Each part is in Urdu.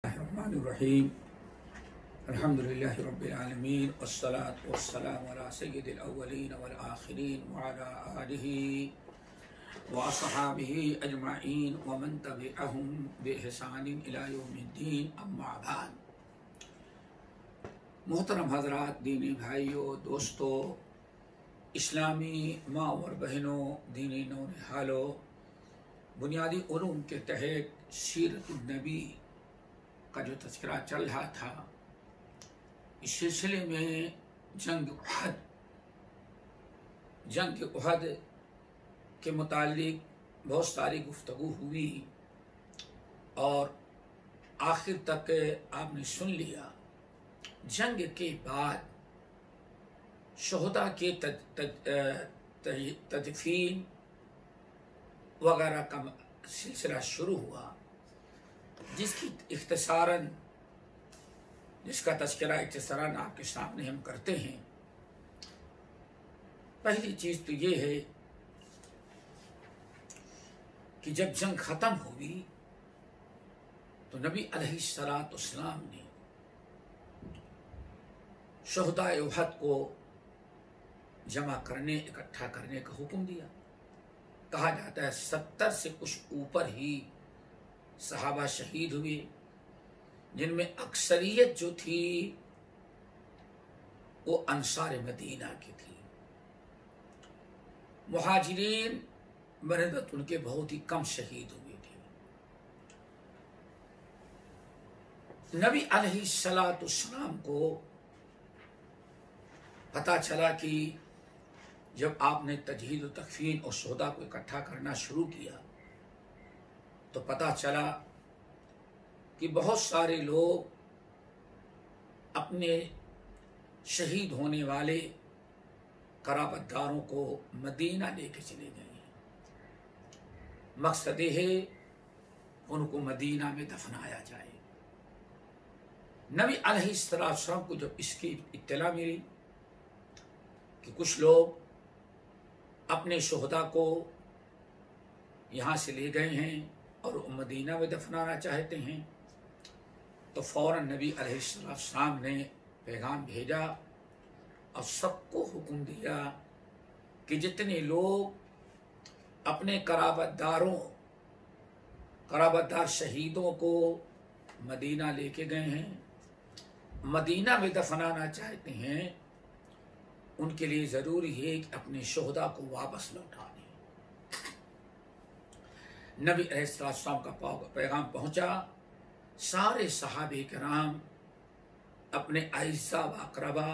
الرحیم الحمدللہ رب العالمین والصلاة والسلام علی سید الاولین والآخرین وعلی آلہ واصحابہ اجمعین ومن تبعہم بإحسان الی یوم الدین اما بعد۔ محترم حضرات، دینی بھائیوں، دوستوں، اسلامی ماں اور بہنوں، دینی نونہالوں، بنیادی علوم کے تحت سیرت النبی کا جو تذکرہ چل رہا تھا، اس سلسلے میں جنگ احد کے متعلق بہت ساری گفتگو ہوئی اور آخر تک آپ نے سن لیا۔ جنگ کے بعد شہداء کے تدفین وغیرہ کا سلسلہ شروع ہوا، جس کا تذکرہ اختصاراً آپ کے سامنے ہم کرتے ہیں۔ پہلی چیز تو یہ ہے کہ جب جنگ ختم ہوئی تو نبی علیہ السلام نے شہداء احد کو جمع کرنے، اکٹھا کرنے کا حکم دیا۔ کہا جاتا ہے 70 سے کچھ اوپر ہی صحابہ شہید ہوئے، جن میں اکثریت جو تھی وہ انصار مدینہ کی تھی۔ مہاجرین بنسبت ان کے بہت ہی کم شہید ہوئے تھے۔ نبی علیہ السلام کو پتہ چلا کہ جب آپ نے تجہیز و تکفین اور شہداء کو اکٹھا کرنا شروع کیا تو پتہ چلا کہ بہت سارے لوگ اپنے شہید ہونے والے قرابت داروں کو مدینہ لے کے چلے گئے ہیں۔ مقصد یہ ہے ان کو مدینہ میں دفنایا جائے۔ نبی علیہ السلام کو جب اس کی اطلاع ملی کہ کچھ لوگ اپنے شہداء کو یہاں سے لے گئے ہیں اور مدینہ میں دفنانا چاہتے ہیں، تو فوراً نبی علیہ السلام نے پیغام بھیجا اور سب کو حکم دیا کہ جتنے لوگ اپنے قرابت دار شہیدوں کو مدینہ لے کے گئے ہیں، مدینہ میں دفنانا چاہتے ہیں، ان کے لیے ضروری ہے کہ اپنے شہداء کو واپس لوٹا دیں۔ نبی علیہ السلام کا پیغام پہنچا، سارے صحابہ کرام اپنے اعزاء و اقربا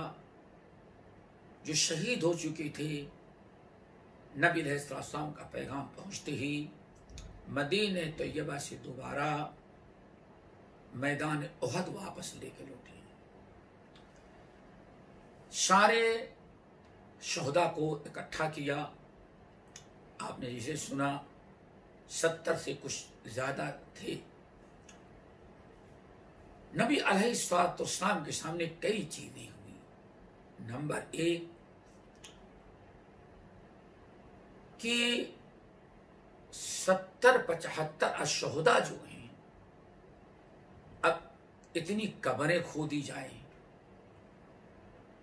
جو شہید ہو چکے تھے، نبی علیہ السلام کا پیغام پہنچتے ہی مدینہ طیبہ سے دوبارہ میدان احد واپس لے کے لوٹے۔ سارے شہداء کو اکٹھا کیا۔ آپ نے جسے سنا 70 سے کچھ زیادہ تھے۔ نبی علیہ السلام کے سامنے کئی چیزیں ہوئی۔ نمبر 1 کہ 70-75 الشہداء جو ہیں، اب اتنی قبریں کھودی جائیں،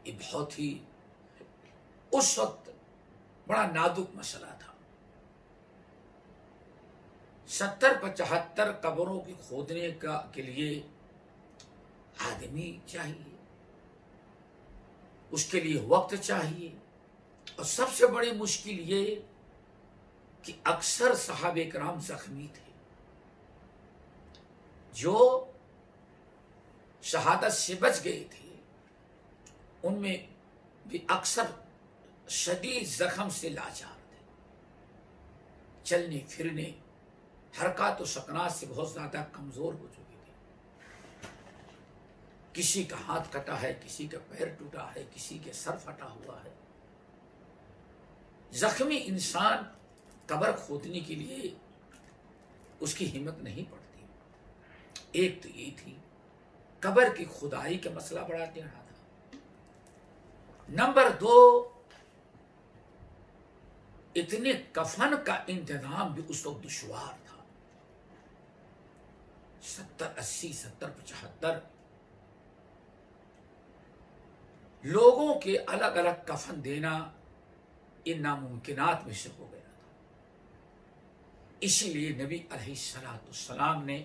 یہ بہت ہی اس وقت بڑا نازک مسئلہ تھا۔ 70-75 قبروں کی کھودنے کے لیے آدمی چاہیے، اس کے لیے وقت چاہیے، اور سب سے بڑی مشکل یہ کہ اکثر صحابہ کرام زخمی تھے۔ جو شہادت سے بچ گئے تھے ان میں بھی اکثر شدید زخم سے لاچار تھے، چلنے پھرنے، حرکات و سکنات سے بہت زیادہ کمزور ہو چکے تھے۔ کسی کا ہاتھ کٹا ہے، کسی کا پیر ٹوٹا ہے، کسی کے سر پھٹا ہوا ہے۔ زخمی انسان قبر کھودنے کے لیے اس کی ہمت نہیں پڑتی۔ ایک تو یہ تھی، قبر کی کھدائی کا مسئلہ بڑا ٹیڑھا تھا۔ نمبر 2، اتنے کفن کا انتظام بھی اس وقت دشوار تھا۔ 70 80 70 75 لوگوں کے الگ الگ کفن دینا ان ناممکنات میں سے ہو گیا تھا. اسی لیے نبی علیہ السلام نے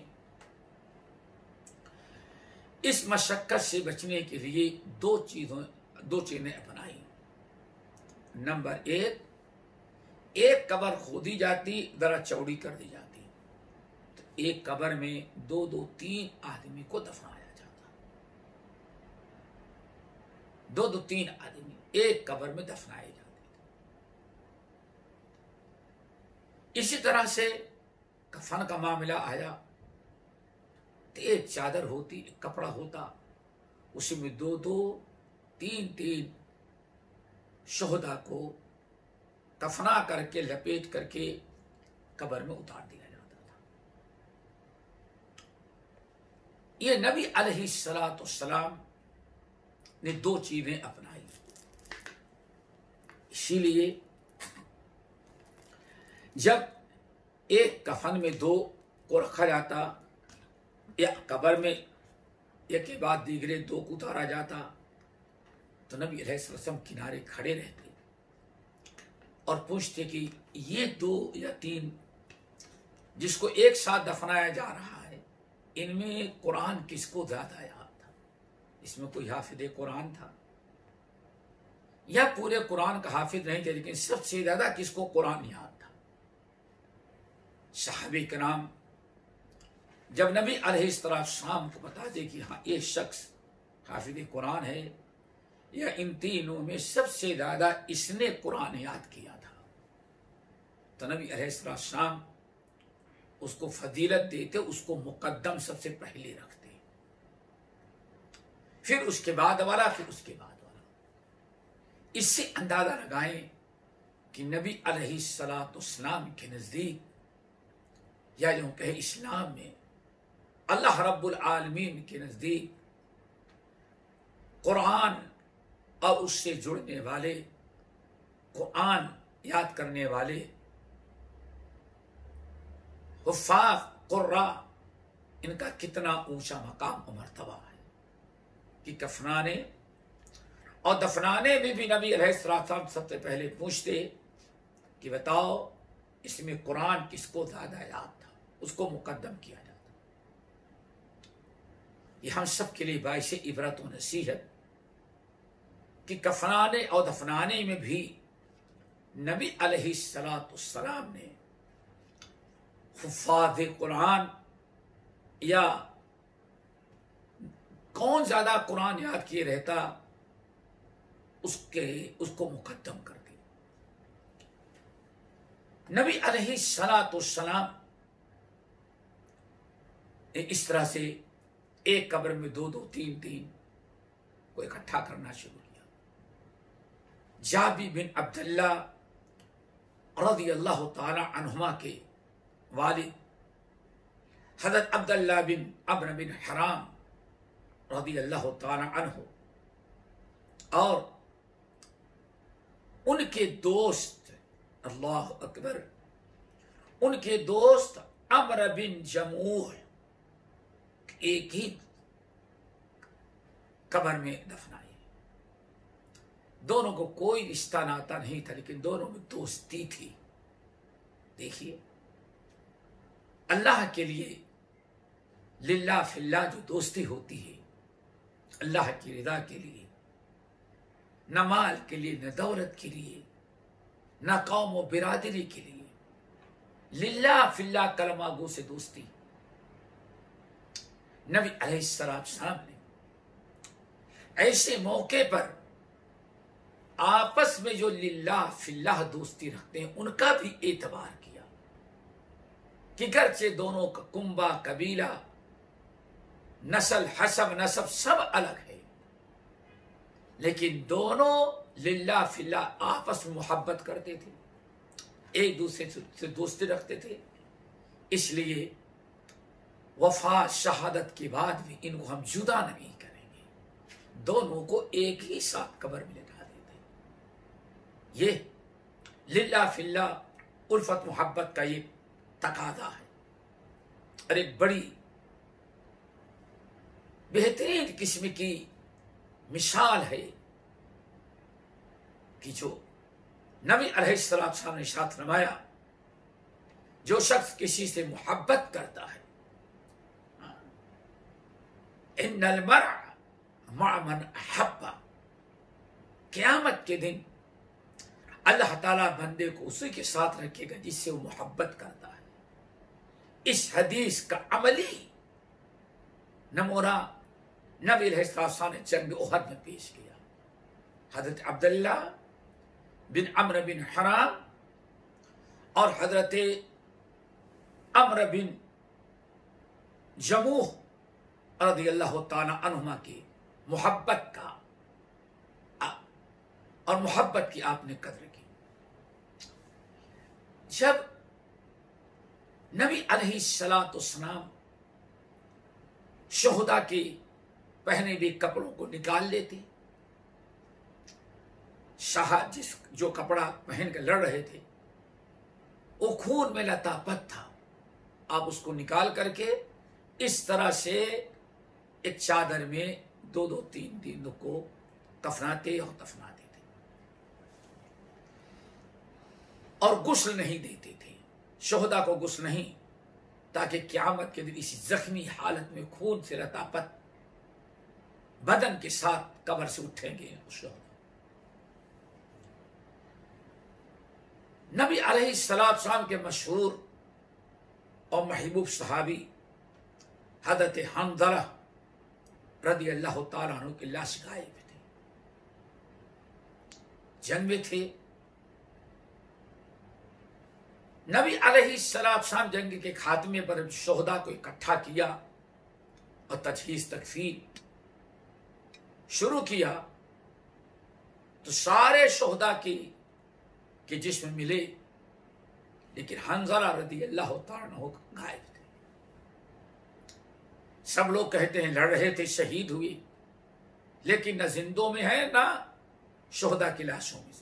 اس مشقت سے بچنے کے لیے دو چیزیں اپنائی. نمبر ایک قبر کھودی جاتی، ذرا چوڑی کر دی جاتی، تو ایک قبر میں 2 3 آدمی کو دفنایا جاتا. 2 3 آدمی ایک قبر میں دفنائے جاتے. اسی طرح سے کفن کا معاملہ آیا تو ایک چادر ہوتی، ایک کپڑا ہوتا، اسی میں 2 3 شہداء کو کفنا کر کے لپیٹ کر کے قبر میں اتار دیا جاتا تھا. یہ نبی علیہ السلام نے 2 چیزیں اپنائی. اسی لیے جب ایک کفن میں 2 کو رکھا جاتا یا قبر میں ایک کے بعد دیگرے 2 کو اتارا جاتا تو نبی علیہ السلام کنارے کھڑے رہتے اور پوچھتے کہ یہ 2 یا 3 جس کو ایک ساتھ دفنایا جا رہا ہے، ان میں قرآن کس کو زیادہ یاد تھا؟ اس میں کوئی حافظ قرآن تھا یا پورے قرآن کا حافظ نہیں تھے لیکن سب سے زیادہ کس کو قرآن یاد تھا؟ صحابہ کرام جب نبی علیہ السلام کو بتا دے کہ ہاں یہ شخص حافظ قرآن ہے یا ان تینوں میں سب سے زیادہ اس نے قرآن یاد کیا تھا، تو نبی علیہ السلام اس کو فضیلت دیتے، اس کو مقدم سب سے پہلے رکھتے، پھر اس کے بعد والا، پھر اس کے بعد والا. اس سے اندازہ لگائیں کہ نبی علیہ السلام کے نزدیک یا جو کہ اسلام میں اللہ رب العالمین کے نزدیک قرآن اور اس سے جڑنے والے، قرآن یاد کرنے والے حفاظ قراء، ان کا کتنا اونچا مقام و مرتبہ ہے کہ کفنانے اور دفنانے میں بھی نبی علیہ السلام سب سے پہلے پوچھتے کہ بتاؤ اس میں قرآن کس کو زیادہ یاد تھا، اس کو مقدم کیا جاتا. یہ ہم سب کے لیے باعث عبرت و نصیحت کہ کفنانے اور دفنانے میں بھی نبی علیہ السلام نے حفاظ قرآن یا کون زیادہ قرآن یاد کیے رہتا اس کو مقدم کر دیا. نبی علیہ السلام نے اس طرح سے ایک قبر میں 2 3 کو اکٹھا کرنا شروع کیا. جابر بن عبداللہ رضی اللہ تعالی عنہما کے والد حضرت عبداللہ بن عمرو بن حرام رضی اللہ تعالی عنہ اور ان کے دوست، اللہ اکبر، ان کے دوست عمرو بن جموح ایک ہی قبر میں دفنائے. دونوں کو کوئی رشتہ ناتا نہیں تھا لیکن دونوں میں دوستی تھی. دیکھیے اللہ کے لیے للہ فی اللہ جو دوستی ہوتی ہے، اللہ کی رضا کے لیے، نہ مال کے لیے، نہ دولت کے لیے، نہ قوم و برادری کے لیے، للہ فی اللہ کلمہ گو سے دوستی. نبی علیہ السلام نے ایسے موقع پر آپس میں جو للہ فی اللہ دوستی رکھتے ہیں ان کا بھی اعتبار کیا کہ گرچہ دونوں کا کنبہ، قبیلہ، نسل، حسب، نسب سب الگ ہے لیکن دونوں للہ فی اللہ آپس میں محبت کرتے تھے، ایک دوسرے سے دوستی رکھتے تھے. اس لیے وفات شہادت کے بعد بھی ان کو ہم جدا نہیں کریں گے، دونوں کو ایک ہی ساتھ قبر میں لٹا دیتے. یہ للہ فی اللہ الفت محبت کا ایک تقاضا ہے اور ایک بڑی بہترین قسم کی مثال ہے کہ جو نبی علیہ السلام نے ارشاد فرمایا، جو شخص کسی سے محبت کرتا ہے، ان المرء مع من احب، قیامت کے دن اللہ تعالیٰ بندے کو اسی کے ساتھ رکھے گا جس سے وہ محبت کرتا ہے۔ اس حدیث کا عملی نمونہ نبی علیہ السلام نے جنگ احد میں پیش کیا۔ حضرت عبداللہ بن عمرو بن حرام اور حضرت عمرو بن جموح رضی اللہ تعالی عنہما کی محبت کا اور محبت کی آپ نے قدر کی۔ جب نبی علیہ السلام شہداء کے پہنے ہوئے کپڑوں کو نکال لیتے، جو کپڑا پہن کے لڑ رہے تھے وہ خون میں لطافت تھا، آپ اس کو نکال کر کے اس طرح سے ایک چادر میں 2-3 دنوں کو کفناتے اور دفناتے تھے، اور غسل نہیں دیتے تھے شہداء کو، غسل نہیں، تاکہ قیامت کے دن اسی زخمی حالت میں خون سے لطافت بدن کے ساتھ قبر سے اٹھیں گے اس شہداء۔ نبی علیہ السلام کے مشہور اور محبوب صحابی حضرت حنظلہ رضی اللہ تعالیٰ عنہ کی لاش غائب تھے، جنگ میں تھے۔ نبی علیہ السلام جنگ کے خاتمے پر شہداء کو اکٹھا کیا اور تجہیز تکفین شروع کیا، تو سارے شہداء کے جسم ملے، لیکن حنظلہ رضی اللہ تعالیٰ عنہ غائب تھے۔ سب لوگ کہتے ہیں لڑ رہے تھے، شہید ہوئے، لیکن نہ زندوں میں ہے نہ شہداء کی لاشوں میں۔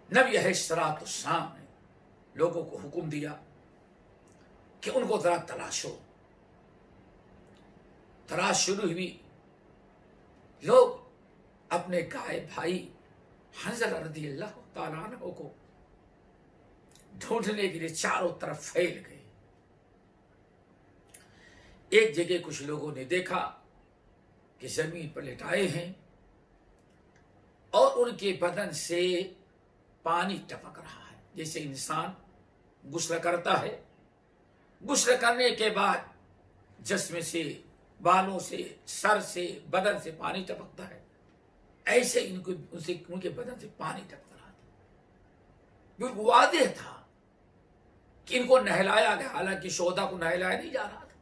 نبی علیہ السلام نے لوگوں کو حکم دیا کہ ان کو ذرا تلاشو۔ تلاش شروع ہوئی، لوگ اپنے غائب بھائی حنظلہ رضی اللہ تعالیٰ عنہ کو ڈھونڈنے کے لیے چاروں طرف پھیل گئے۔ ایک جگہ کچھ لوگوں نے دیکھا کہ زمین پر لٹائے ہیں اور ان کے بدن سے پانی ٹپک رہا ہے، جیسے انسان غسل کرتا ہے، غسل کرنے کے بعد جسم سے، بالوں سے، سر سے، بدن سے پانی ٹپکتا ہے، ایسے ان کے بدن سے پانی ٹپک رہا تھا۔ بالکل واضح تھا کہ ان کو نہلایا گیا، حالانکہ شہداء کو نہلایا نہیں جا رہا تھا۔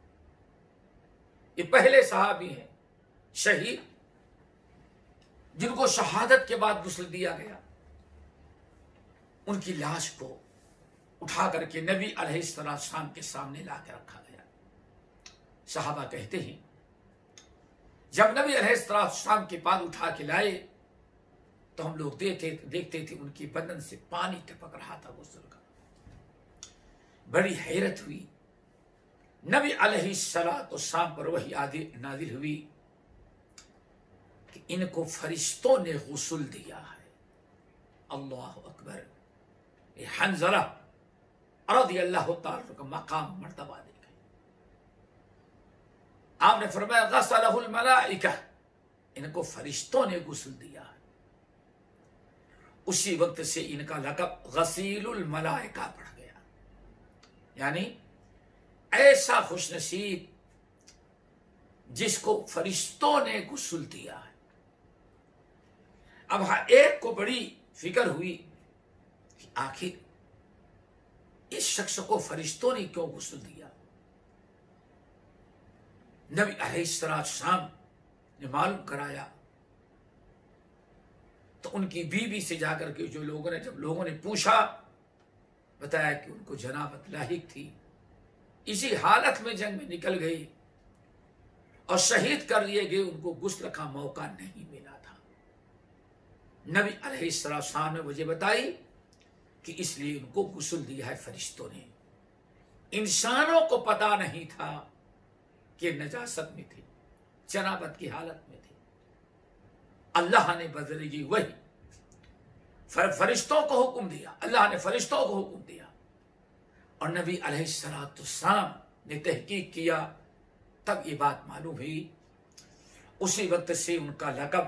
یہ پہلے صحابی ہیں شہید جن کو شہادت کے بعد غسل دیا گیا، ان کی لاش کو اٹھا کر کے نبی علیہ السلام کے سامنے لا کے رکھا گیا۔ صحابہ کہتے ہیں جب نبی علیہ السلام کے پاس اٹھا کے لائے تو ہم لوگ دیکھتے تھے ان کی بدن سے پانی ٹپک رہا تھا غسل کا۔ بڑی حیرت ہوئی۔ نبی علیہ السلام پر وحی نازل ہوئی کہ ان کو فرشتوں نے غسل دیا ہے۔ اللہ اکبر! یہ حنظلہ رضی اللہ تعالیٰ کا مقام مرتبہ دے گئے۔ آپ نے فرمایا غسلہ الملائکہ، ان کو فرشتوں نے غسل دیا ہے۔ اسی وقت سے ان کا لقب غسیل الملائکہ پڑ گیا، یعنی ایسا خوش نصیب جس کو فرشتوں نے غسل دیا ہے۔ اب ایک کو بڑی فکر ہوئی کہ آخر اس شخص کو فرشتوں نے کیوں غسل دیا؟ نبی علیہ السلام نے معلوم کرایا تو ان کی بیوی سے جا کر کے جب لوگوں نے پوچھا، بتایا کہ ان کو جنابت لاحق تھی، اسی حالت میں جنگ میں نکل گئی اور شہید کر دیے گئے، ان کو غسل کا موقع نہیں ملا تھا۔ نبی علیہ السلام نے وجہ بتائی کہ اس لیے ان کو غسل دیا ہے فرشتوں نے۔ انسانوں کو پتا نہیں تھا کہ نجاست میں تھے، جنابت کی حالت میں تھے۔ اللہ نے بذریعہ وحی فرشتوں کو حکم دیا، اللہ نے فرشتوں کو حکم دیا، اور نبی علیہ السلام نے تحقیق کیا، تب یہ بات معلوم ہوئی۔ اسی وقت سے ان کا لقب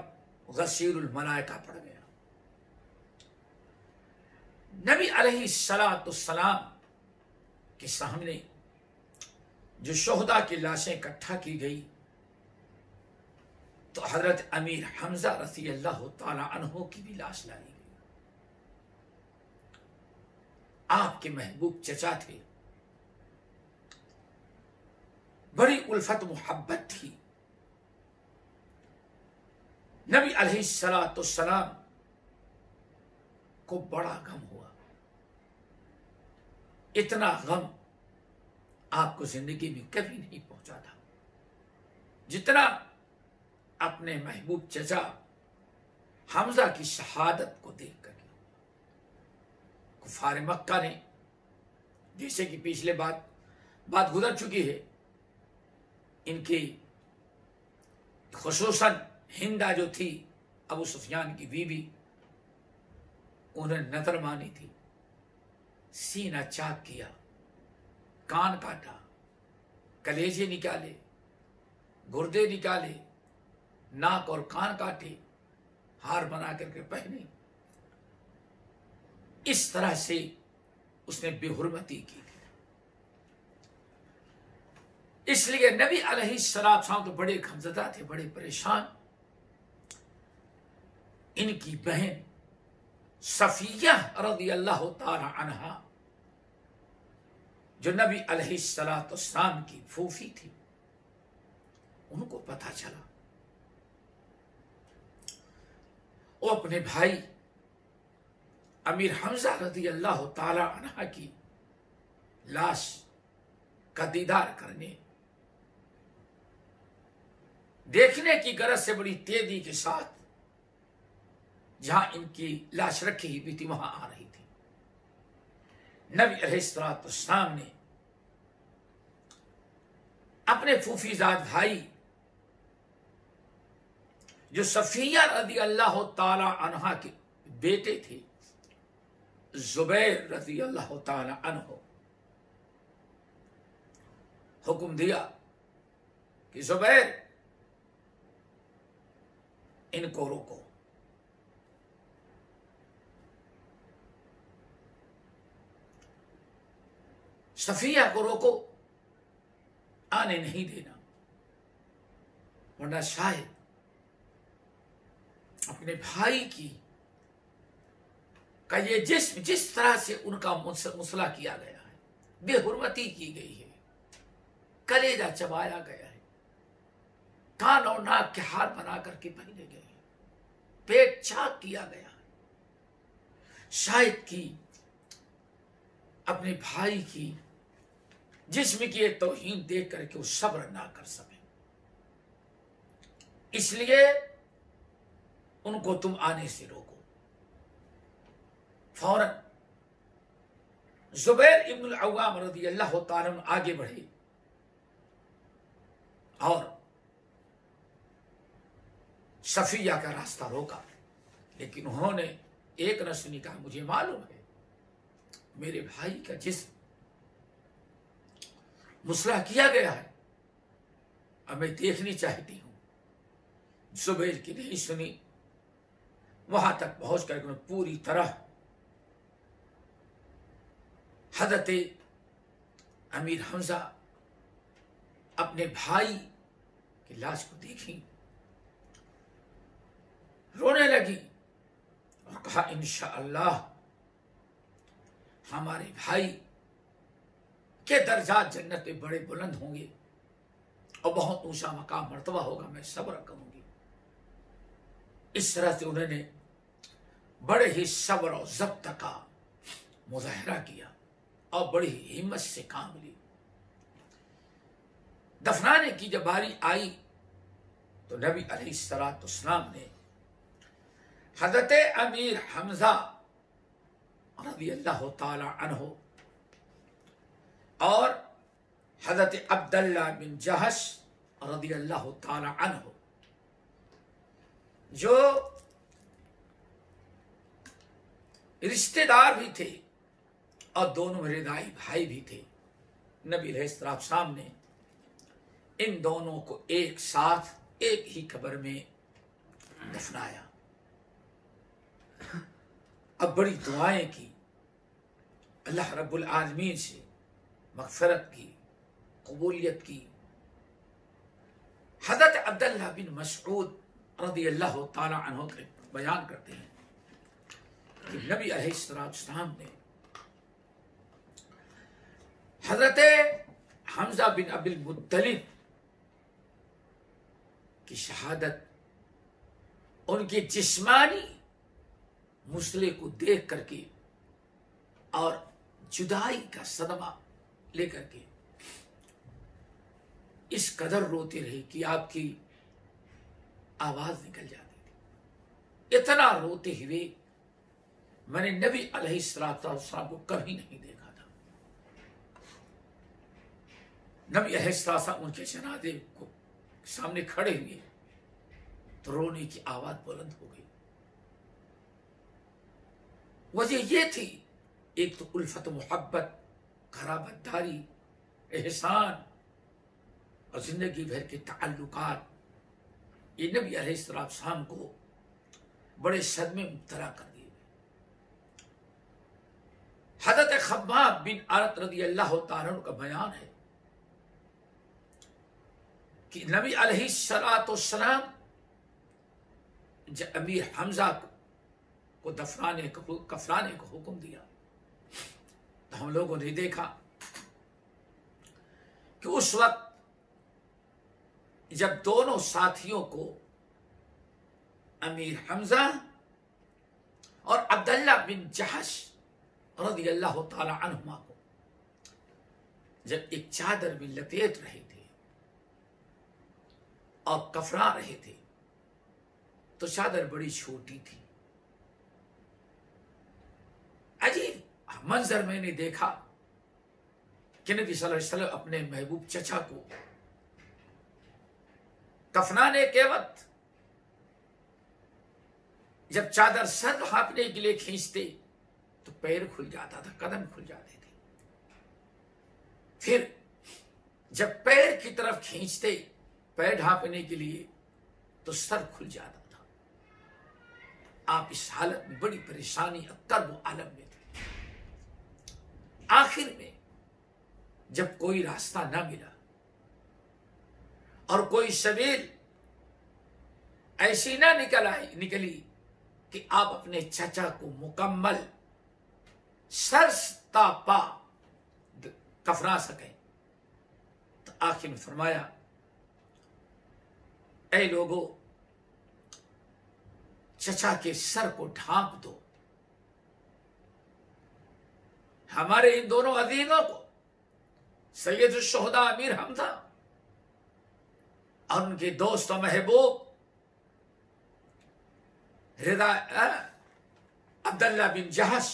غسیل الملائکہ پڑ گیا۔ نبی علیہ السلام کے سامنے جو شہداء کی لاشیں اکٹھا کی گئی تو حضرت امیر حمزہ رضی اللہ تعالی عنہ کی بھی لاش لائی گئی۔ آپ کے محبوب چچا تھے، بڑی الفت محبت تھی۔ نبی علیہ السلام کو بڑا غم ہوا، اتنا غم آپ کو زندگی میں کبھی نہیں پہنچا تھا جتنا اپنے محبوب چچا حمزہ کی شہادت کو دیکھ کر۔ کفار مکہ نے، جیسے کہ پچھلے بات گزر چکی ہے، ان کی خصوصاً ہندا جو تھی ابو سفیان کی بیوی، انہیں نظر مانی تھی، سینہ چاک کیا، کان کاٹا، کلیجے نکالے، گردے نکالے، ناک اور کان کاٹے، ہار بنا کر کے پہنے۔ اس طرح سے اس نے بے حرمتی کی تھی۔ اس لیے نبی علیہ السلام تو بڑے غمزدہ تھے، بڑے پریشان۔ ان کی بہن صفیہ رضی اللہ تعالی عنہا، جو نبی علیہ السلام کی پھوپھی تھی، ان کو پتہ چلا، وہ اپنے بھائی امیر حمزہ رضی اللہ تعالی عنہ کی لاش کا دیدار کرنے، دیکھنے کی غرض سے بڑی تیزی کے ساتھ جہاں ان کی لاش رکھی ہوئی تھی وہاں آ رہی تھی۔ نبی علیہ السلام نے اپنے پھوپھی زاد بھائی جو صفیہ رضی اللہ تعالی عنہ کے بیٹے تھے، زبیر رضی اللہ تعالی عنہ، حکم دیا کہ زبیر ان کو روکو۔ صفیہ کو روکو، آنے نہیں دینا، ورنہ شاید اپنے بھائی کی کا یہ جسم جس طرح سے ان کا مسئلہ کیا گیا ہے، بے حرمتی کی گئی ہے، کلیجہ چبایا گیا ہے، کان اور ناک کے ہار بنا کر کے پہنے گئے ہیں، پیٹ چاک کیا گیا ہے، شاید کی اپنے بھائی کی جسم کی یہ توہین دیکھ کر کے وہ صبر نہ کر سکے، اس لیے ان کو تم آنے سے روکو۔ فوراً زبیر ابن العوام رضی اللہ تعالیٰ عنہ آگے بڑھے اور صفیہ کا راستہ روکا، لیکن انہوں نے ایک نہ سنی، کہا مجھے معلوم ہے میرے بھائی کا جسم مسلح کیا گیا ہے، اب میں دیکھنی چاہتی ہوں۔ زبیر کی نہیں سنی، وہاں تک پہنچ کر کے پوری طرح حضرت امیر حمزہ اپنے بھائی کی لاش کو دیکھی، رونے لگی اور کہا انشاءاللہ ہمارے بھائی کے درجات جنت میں بڑے بلند ہوں گے اور بہت اونچا مقام مرتبہ ہوگا، میں صبر کروں گی۔ اس طرح سے انہوں نے بڑے ہی صبر اور ضبط کا مظاہرہ کیا اور بڑی ہی ہمت سے کام لی۔ دفنانے کی جب باری آئی تو نبی علیہ السلام نے حضرت امیر حمزہ رضی اللہ تعالی عنہ اور حضرت عبداللہ بن جہش رضی اللہ تعالی عنہ جو رشتہ دار بھی تھے اور دونوں رضائی بھائی بھی تھے، نبی علیہ السلام نے ان دونوں کو ایک ساتھ ایک ہی قبر میں دفنایا۔ اب بڑی دعائیں کی، اللہ رب العالمین سے مغفرت کی، قبولیت کی۔ حضرت عبداللہ بن مسعود رضی اللہ تعالی عنہ کے بیان کرتے ہیں کہ نبی علیہ السلام نے حضرت حمزہ بن عبد المطلب کی شہادت، ان کی جسمانی مسئلے کو دیکھ کر کے اور جدائی کا صدمہ لے کر کے اس قدر روتے رہے کہ آپ کی آواز نکل جاتی تھی۔ اتنا روتے ہوئے میں نے نبی علیہ السلام کو کبھی نہیں دیکھا تھا۔ نبی علیہ السلام ان کے جنازے کو سامنے کھڑے ہوئے تو رونے کی آواز بلند ہو گئی۔ وجہ یہ تھی، ایک تو الفت محبت، قرابت داری، احسان اور زندگی بھر کے تعلقات، یہ نبی علیہ السلام کو بڑے صدمے مبتلا کر دیے۔ حضرت خباب بن عرط رضی اللہ تعالیٰ عنہ کا بیان ہے کہ نبی علیہ السلام جب امیر حمزہ کو کفرانے کو حکم دیا تو ہم لوگوں نے دیکھا کہ اس وقت جب دونوں ساتھیوں کو امیر حمزہ اور عبداللہ بن جحش رضی اللہ تعالی عنہما کو جب ایک چادر میں لپیٹ رہے تھے اور کفرا رہے تھے تو چادر بڑی چھوٹی تھی۔ عجیب منظر میں نے دیکھا کہ نبی صلی اللہ علیہ وسلم اپنے محبوب چچا کو کفنانے کے وقت جب چادر سر ڈھانپنے کے لیے کھینچتے تو پیر کھل جاتا تھا، قدم کھل جاتے تھے۔ پھر جب پیر کی طرف کھینچتے پیر ڈھانپنے کے لیے تو سر کھل جاتا تھا۔ آپ اس حالت میں بڑی پریشانی اور کرب و عالم میں تھے۔ آخر میں جب کوئی راستہ نہ ملا اور کوئی سبیل ایسی نہ نکلی کہ آپ اپنے چچا کو مکمل سر تا پا کفنا سکیں تو آخر میں فرمایا، اے لوگو چچا کے سر کو ڈھانپ دو۔ ہمارے ان دونوں عزیزوں کو سید الشہداء امیر حمزہ اور ان کے دوست و محبوب رضا عبداللہ بن جحش،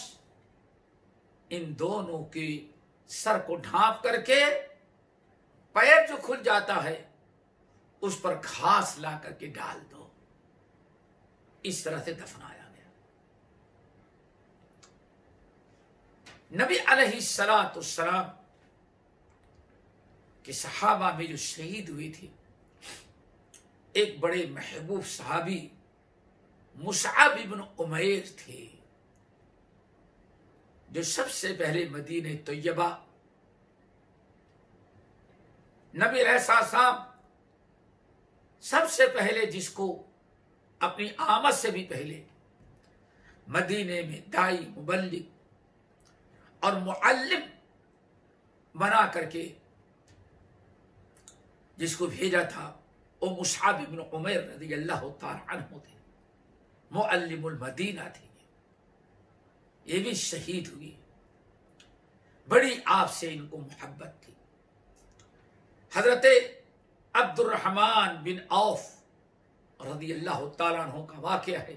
ان دونوں کے سر کو ڈھانپ کر کے پیر جو کھل جاتا ہے اس پر گھاس لا کر کے ڈال دو۔ اس طرح سے دفنایا گیا۔ نبی علیہ السلام کے صحابہ میں جو شہید ہوئی تھی، ایک بڑے محبوب صحابی مصعب بن عمیر تھے، جو سب سے پہلے مدینہ طیبہ نبی علیہ السلام سب سے پہلے جس کو اپنی آمد سے بھی پہلے مدینے میں دائی، مبلغ اور معلم بنا کر کے جس کو بھیجا تھا، وہ مصعب بن عمیر رضی اللہ تعالی عنہ تھے، معلم المدینہ تھے۔ یہ بھی شہید ہوئی۔ بڑی آپ سے ان کو محبت تھی۔ حضرت عبد الرحمن بن عوف رضی اللہ تعالیٰ عنہ کا واقعہ ہے۔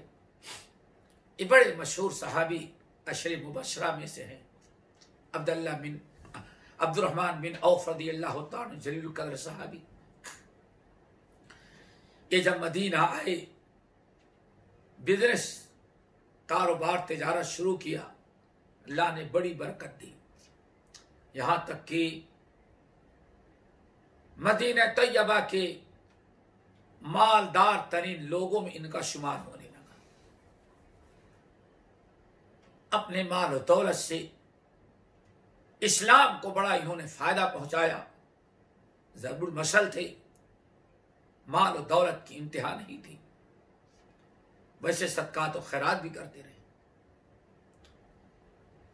یہ بڑے مشہور صحابی عشر مبشرہ میں سے ہیں۔ عبد الرحمن بن عوف رضی اللہ تعالیٰ عنہ جلیل القدر صحابی، یہ جب مدینہ آئے، بزنس کاروبار تجارت شروع کیا، اللہ نے بڑی برکت دی، یہاں تک کہ مدینہ طیبہ کے مالدار ترین لوگوں میں ان کا شمار ہونے لگا۔ اپنے مال و دولت سے اسلام کو بڑا انہوں نے فائدہ پہنچایا، ضرب المثل تھے، مال و دولت کی انتہا نہیں تھی، ویسے صدقات و خیرات بھی کرتے رہے۔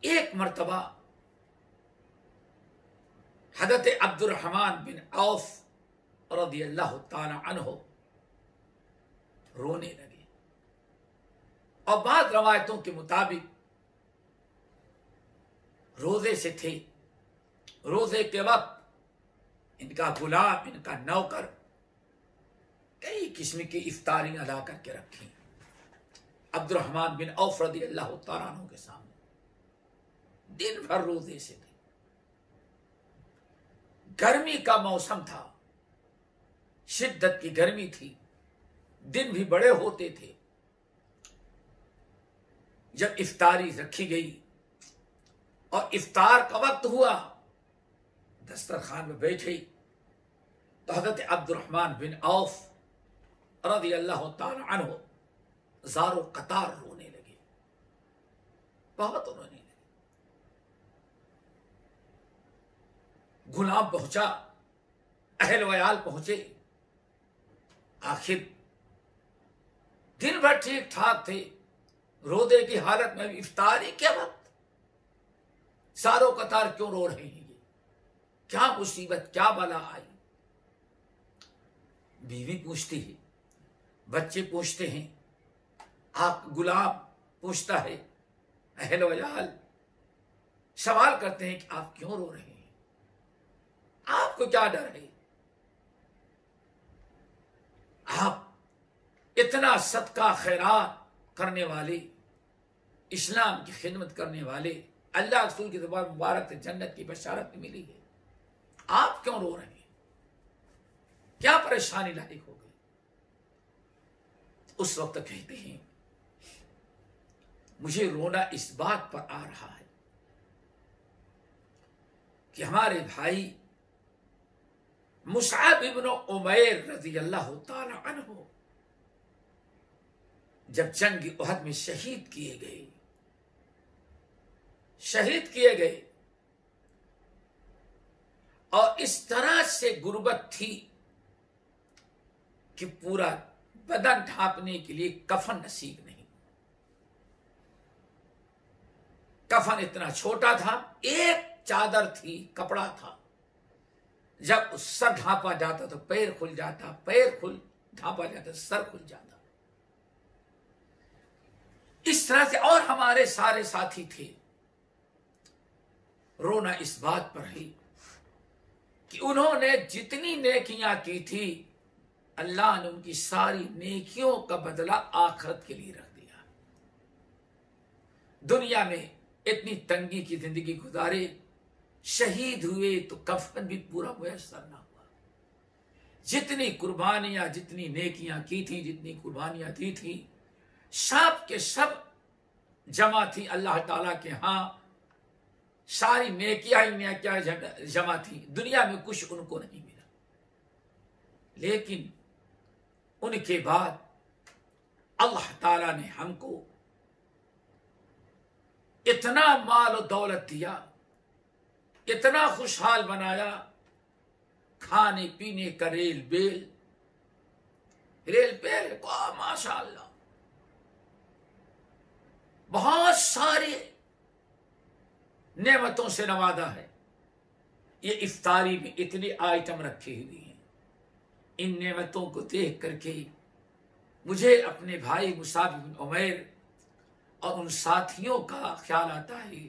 ایک مرتبہ حضرت عبد الرحمن بن عوف رضی اللہ تعالی عنہ رونے لگے، اور بعض روایتوں کے مطابق روزے سے تھے، روزے کے وقت ان کا غلام، ان کا نوکر کئی قسم کی افطاریاں لا کر کے رکھی عبد الرحمن بن عوف رضی اللہ تعالیٰ عنہ کے سامنے، دن بھر روزے سے تھے، گرمی کا موسم تھا، شدت کی گرمی تھی، دن بھی بڑے ہوتے تھے۔ جب افطاری رکھی گئی اور افطار کا وقت ہوا، دسترخوان میں بیٹھے تو حضرت عبد الرحمن بن عوف رضی اللہ تعالی عنہ زار و قطار رونے لگے، بہت رونے لگے۔ غلام پہنچا، اہل ویال پہنچے، آخر دن بھر ٹھیک ٹھاک تھے، روزے کی حالت میں افطاری کے وقت زار و قطار کیوں رو رہے ہیں؟ یہ کیا مصیبت، کیا بلا آئی؟ بیوی پوچھتی ہے، بچے پوچھتے ہیں، آپ غلام پوچھتا ہے، اہل ویال سوال کرتے ہیں کہ آپ کیوں رو رہے ہیں، آپ کو کیا ڈر ہے؟ آپ اتنا صدقہ خیرات کرنے والے، اسلام کی خدمت کرنے والے، اللہ رسول کی زبان مبارک سے جنت کی بشارت ملی ہے، آپ کیوں رو رہے ہیں؟ کیا پریشانی لاحق ہو گئی؟ اس وقت کہتے ہیں مجھے رونا اس بات پر آ رہا ہے کہ ہمارے بھائی مصعب ابن عمیر رضی اللہ تعالی عنہ جب جنگ احد میں شہید کیے گئے اور اس طرح سے غربت تھی کہ پورا بدن ڈھانپنے کے لیے کفن نصیب نہیں، کفن اتنا چھوٹا تھا، ایک چادر تھی، کپڑا تھا، جب سر ڈھانپا جاتا تو پیر کھل جاتا، ڈھانپا جاتا سر کھل جاتا، اس طرح سے۔ اور ہمارے سارے ساتھی تھے، رونا اس بات پر ہے کہ انہوں نے جتنی نیکیاں کی تھی، اللہ نے ان کی ساری نیکیوں کا بدلہ آخرت کے لیے رکھ دیا۔ دنیا میں اتنی تنگی کی زندگی گزارے، شہید ہوئے تو کفن بھی پورا میسر نہ ہوا۔ جتنی قربانیاں، جتنی نیکیاں کی تھیں، جتنی قربانیاں دی تھیں، سب کے سب جمع تھی اللہ تعالیٰ کے ہاں، ساری نیکیاں جمع تھی، دنیا میں کچھ ان کو نہیں ملا۔ لیکن ان کے بعد اللہ تعالیٰ نے ہم کو اتنا مال و دولت دیا، اتنا خوشحال بنایا، کھانے پینے کا ریل بیل ماشاء اللہ، بہت ساری نعمتوں سے نوازا ہے۔ یہ افطاری میں اتنے آئٹم رکھے ہوئے ہیں، ان نعمتوں کو دیکھ کر کے مجھے اپنے بھائی مصعب بن عمیر اور ان ساتھیوں کا خیال آتا ہے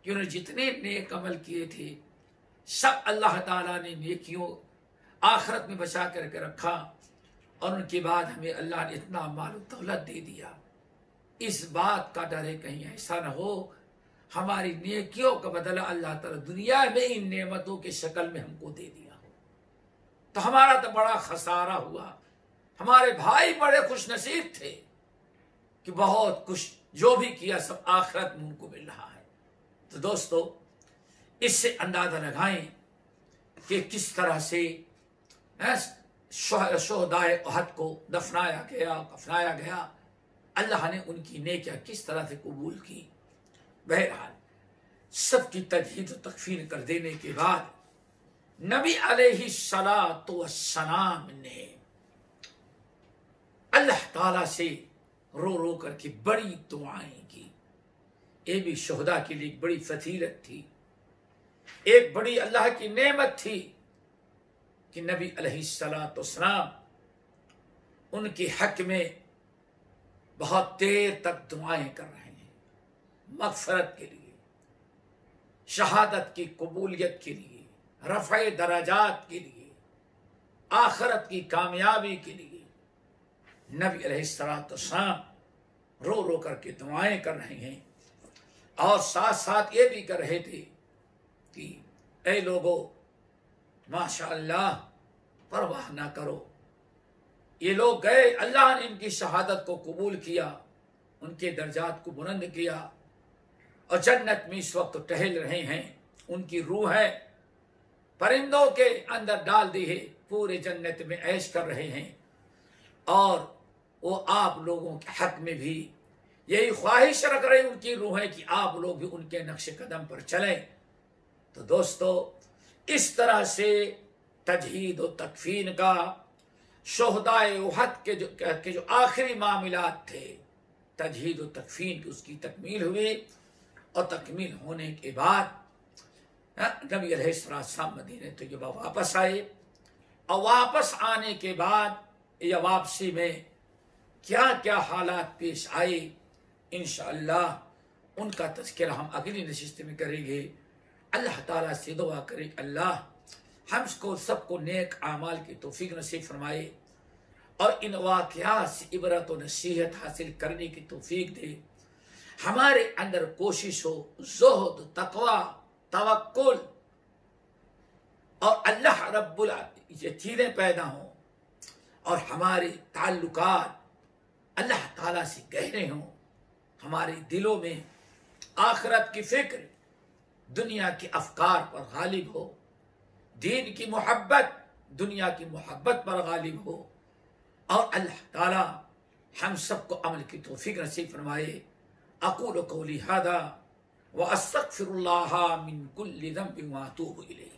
کہ انہوں نے جتنے نیک عمل کیے تھے، سب اللہ تعالیٰ نے نیکیوں آخرت میں بچا کر کے رکھا، اور ان کے بعد ہمیں اللہ نے اتنا مال و دولت دے دیا۔ اس بات کا ڈر ہے کہیں ایسا نہ ہو ہماری نیکیوں کا بدلہ اللہ تعالیٰ دنیا میں ان نعمتوں کی شکل میں ہم کو دے دیا ہو، تو ہمارا تو بڑا خسارہ ہوا، ہمارے بھائی بڑے خوش نصیب تھے کہ بہت کچھ جو بھی کیا سب آخرت میں ان کو مل رہا ہے۔ تو دوستو اس سے اندازہ لگائیں کہ کس طرح سے شہدائے احد کو دفنایا گیا، کفنایا گیا، اللہ نے ان کی نیکیاں کس طرح سے قبول کی۔ بہرحال سب کی تجہیز و تکفین کر دینے کے بعد نبی علیہ الصلاۃ والسلام نے اللہ تعالی سے رو رو کر کے بڑی دعائیں کی۔ یہ بھی شہداء کے لیے ایک بڑی فضیلت تھی، ایک بڑی اللہ کی نعمت تھی کہ نبی علیہ الصلاۃ والسلام ان کے حق میں بہت دیر تک دعائیں کر رہے ہیں، مغفرت کے لیے، شہادت کی قبولیت کے لیے، رفع درجات کے لیے، آخرت کی کامیابی کے لیے۔ نبی علیہ الصلاۃ والسلام رو رو کر کے دعائیں کر رہے ہیں، اور ساتھ ساتھ یہ بھی کر رہے تھے کہ اے لوگو ماشاء اللہ پرواہ نہ کرو، یہ لوگ گئے، اللہ نے ان کی شہادت کو قبول کیا، ان کے درجات کو بلند کیا، اور جنت میں اس وقت ٹہل رہے ہیں، ان کی روح ہے پرندوں کے اندر ڈال دی ہے، پورے جنت میں عیش کر رہے ہیں، اور وہ آپ لوگوں کے حق میں بھی یہی خواہش رکھ رہے ہیں ان کی روحیں کہ آپ لوگ بھی ان کے نقش قدم پر چلیں۔ تو دوستو اس طرح سے تجہید و تکفین کا شہدائے احد کے جو آخری معاملات تھے، تجہید و تکفین کی اس کی تکمیل ہوئی، اور تکمیل ہونے کے بعد نبی علیہ السلام مدینے طیبہ واپس آئے، اور واپس آنے کے بعد یا واپسی میں کیا کیا حالات پیش آئے، انشاءاللہ ان کا تذکرہ ہم اگلی نشست میں کریں گے۔ اللہ تعالیٰ سے دعا کریں کہ اللہ ہم کو سب کو نیک اعمال کی توفیق نصیب فرمائے، اور ان واقعات سے عبرت و نصیحت حاصل کرنے کی توفیق دے، ہمارے اندر کوشش ہو، زہد، تقوی، توکل اور اللہ رب العالمین یہ چیزیں پیدا ہوں، اور ہمارے تعلقات اللہ تعالیٰ سے گہرے ہوں، ہمارے دلوں میں آخرت کی فکر، دنیا کے افکار پر غالب ہو، دین کی محبت دنیا کی محبت پر غالب ہو، اور اللہ تعالیٰ ہم سب کو عمل کی توفیق نصیب فرمائے۔ اقول قولی ھذا واستغفر اللہ من کل ذنب واتوب الیہ۔